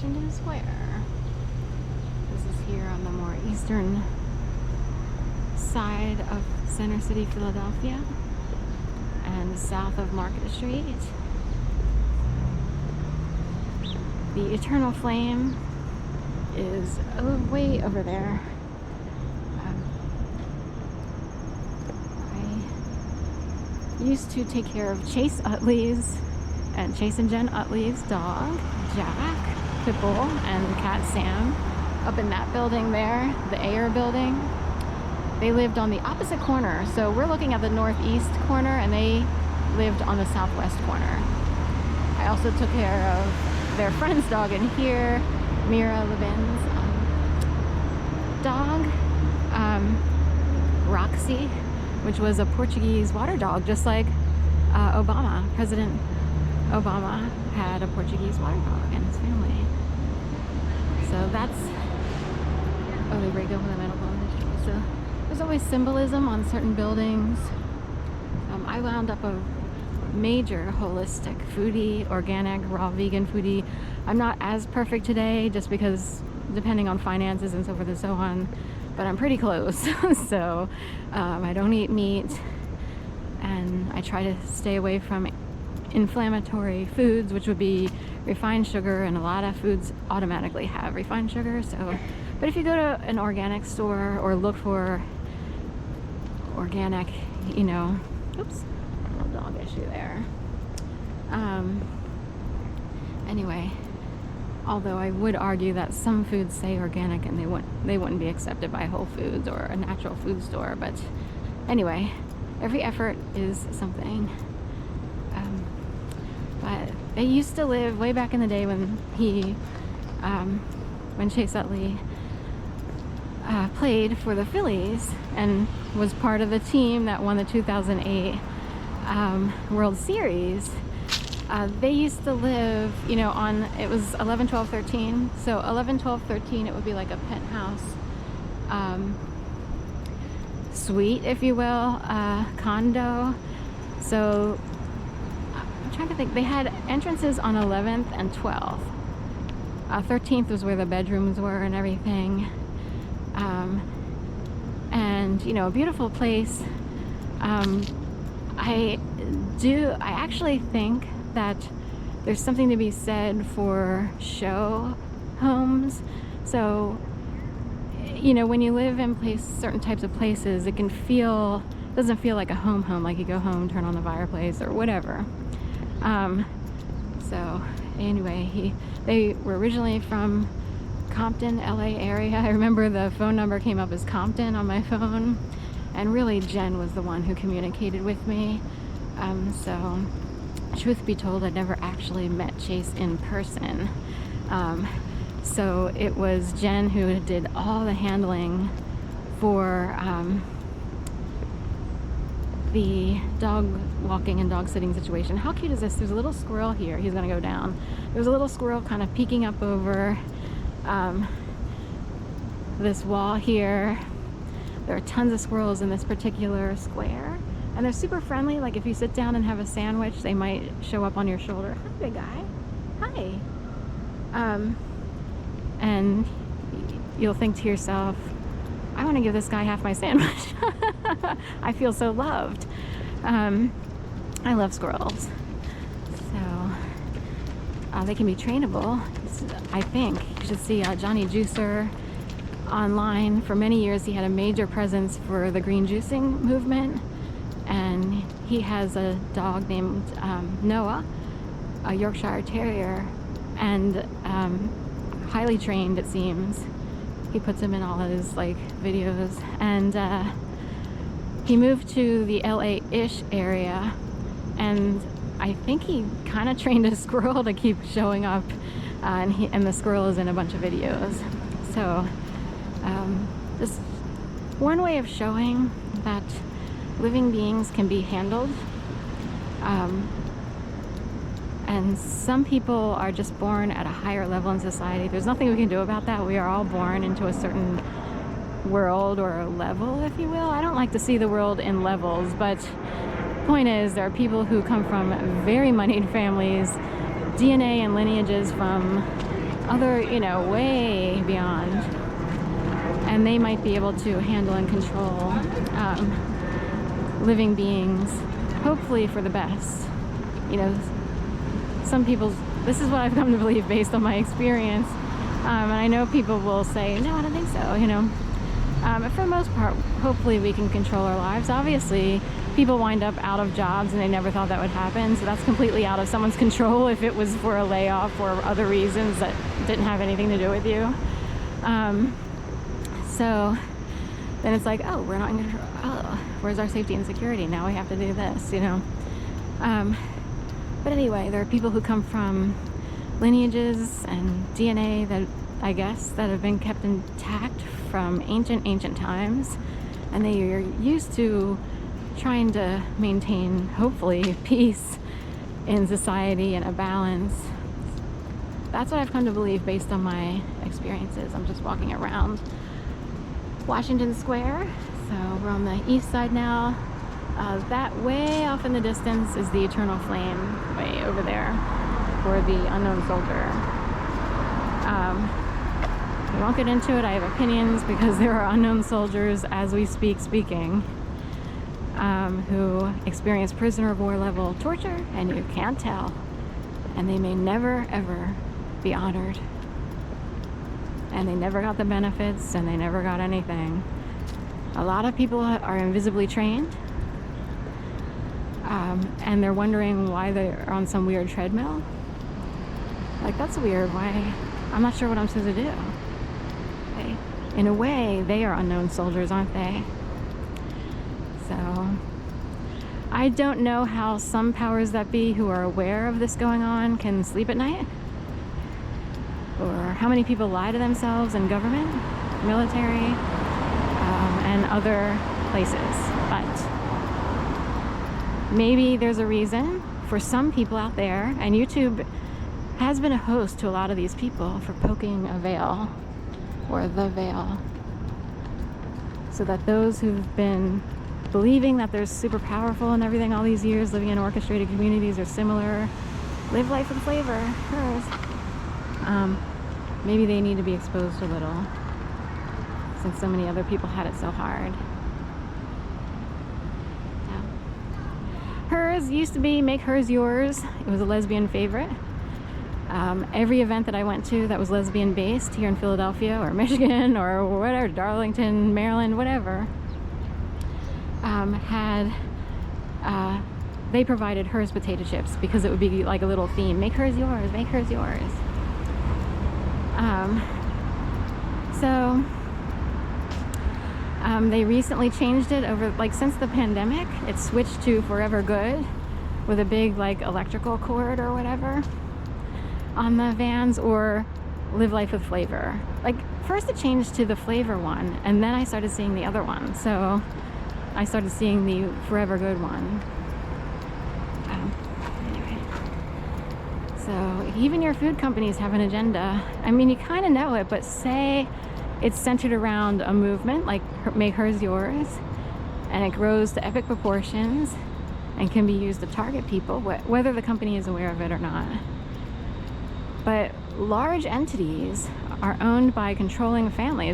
Washington Square. This is here on the more eastern side of Center City, Philadelphia, and south of Market Street. The Eternal Flame is way over there. I used to take care of Chase Utley's and Chase and Jen Utley's dog, Jack, Pitbull, and cat Sam, up in that building there, the Ayer building. They lived on the opposite corner, so we're looking at the northeast corner, and they lived on the southwest corner. I also took care of their friend's dog in here, Mira Levin's dog, Roxy, which was a Portuguese water dog, just like Obama. President Obama had a Portuguese water dog and his family. So that's, oh, they break open the metal industry. So there's always symbolism on certain buildings. I wound up a major holistic foodie, organic, raw vegan foodie. I'm not as perfect today just because depending on finances and so forth and so on, but I'm pretty close. So I don't eat meat, and I try to stay away from inflammatory foods, which would be refined sugar, and a lot of foods automatically have refined sugar. So, but if you go to an organic store or look for organic, you know, oops, little dog issue there. Anyway, although I would argue that some foods say organic and they wouldn't be accepted by Whole Foods or a natural food store. But anyway, every effort is something. But they used to live way back in the day when when Chase Utley played for the Phillies and was part of the team that won the 2008 World Series. They used to live, you know, on, it was 11, 12, 13. So 11, 12, 13, it would be like a penthouse suite, if you will, condo. So I'm trying to think, they had entrances on 11th and 12th. 13th was where the bedrooms were and everything. And, you know, a beautiful place. I actually think that there's something to be said for show homes. So, you know, when you live in certain types of places, it doesn't feel like a home, like you go home, turn on the fireplace or whatever. So anyway, they were originally from Compton, LA area. I remember the phone number came up as Compton on my phone, and really Jen was the one who communicated with me. So truth be told, I never actually met Chase in person. So it was Jen who did all the handling for the dog walking and dog sitting situation. How cute is this? There's a little squirrel here. He's gonna go down. There's a little squirrel kind of peeking up over this wall here. There are tons of squirrels in this particular square, and they're super friendly. Like if you sit down and have a sandwich, they might show up on your shoulder. Hi, big guy. Hi. And you'll think to yourself, I want to give this guy half my sandwich. I feel so loved. I love squirrels. So they can be trainable, I think. You should see Johnny Juicer online. For many years he had a major presence for the green juicing movement, and he has a dog named Noah, a Yorkshire Terrier, and highly trained, it seems. He puts him in all his like videos, and he moved to the LA-ish area, and I think he kind of trained a squirrel to keep showing up, and the squirrel is in a bunch of videos. So just one way of showing that living beings can be handled. And some people are just born at a higher level in society. There's nothing we can do about that. We are all born into a certain world or level, if you will. I don't like to see the world in levels, but point is, there are people who come from very moneyed families, DNA and lineages from other, way beyond. And they might be able to handle and control living beings, hopefully for the best. Some people's, this is what I've come to believe based on my experience. And I know people will say, no, I don't think so, But for the most part, hopefully we can control our lives. Obviously, people wind up out of jobs and they never thought that would happen. So that's completely out of someone's control if it was for a layoff or other reasons that didn't have anything to do with you. So then it's like, oh, we're not in control. Oh, where's our safety and security? Now we have to do this, But anyway, there are people who come from lineages and DNA that I guess that have been kept intact from ancient times, and they are used to trying to maintain, hopefully, peace in society and a balance. That's what I've come to believe based on my experiences. I'm just walking around Washington Square, so we're on the east side now. That way off in the distance is the Eternal Flame, way over there, for the Unknown Soldier. I won't get into it. I have opinions because there are unknown soldiers as we speaking, who experience prisoner of war level torture, and you can't tell, and they may never ever be honored, and they never got the benefits, and they never got anything. A lot of people are invisibly trained, and they're wondering why they're on some weird treadmill. Like, that's weird. Why? I'm not sure what I'm supposed to do. In a way, they are unknown soldiers, aren't they? So I don't know how some powers that be who are aware of this going on can sleep at night, or how many people lie to themselves in government, military, and other places. But maybe there's a reason for some people out there, and YouTube has been a host to a lot of these people for poking a veil, or the veil, so that those who've been believing that they're super powerful and everything all these years, living in orchestrated communities or similar, live life with flavor, hers. Maybe they need to be exposed a little, since so many other people had it so hard. Yeah. Hers used to be Make Hers Yours. It was a lesbian favorite. Every event that I went to that was lesbian based here in Philadelphia or Michigan or whatever, Darlington, Maryland, whatever, they provided Hers potato chips because it would be like a little theme. Make hers yours, make hers yours. They recently changed it over, like, since the pandemic, it switched to Forever Good with a big, like, electrical cord or whatever on the Vans, or Live Life with Flavor. Like, first it changed to the flavor one, and then I started seeing the other one. So I started seeing the Forever Good one. Anyway. So even your food companies have an agenda. I mean, you kind of know it, but say it's centered around a movement like Make Hers Yours, and it grows to epic proportions and can be used to target people, whether the company is aware of it or not. But large entities are owned by controlling families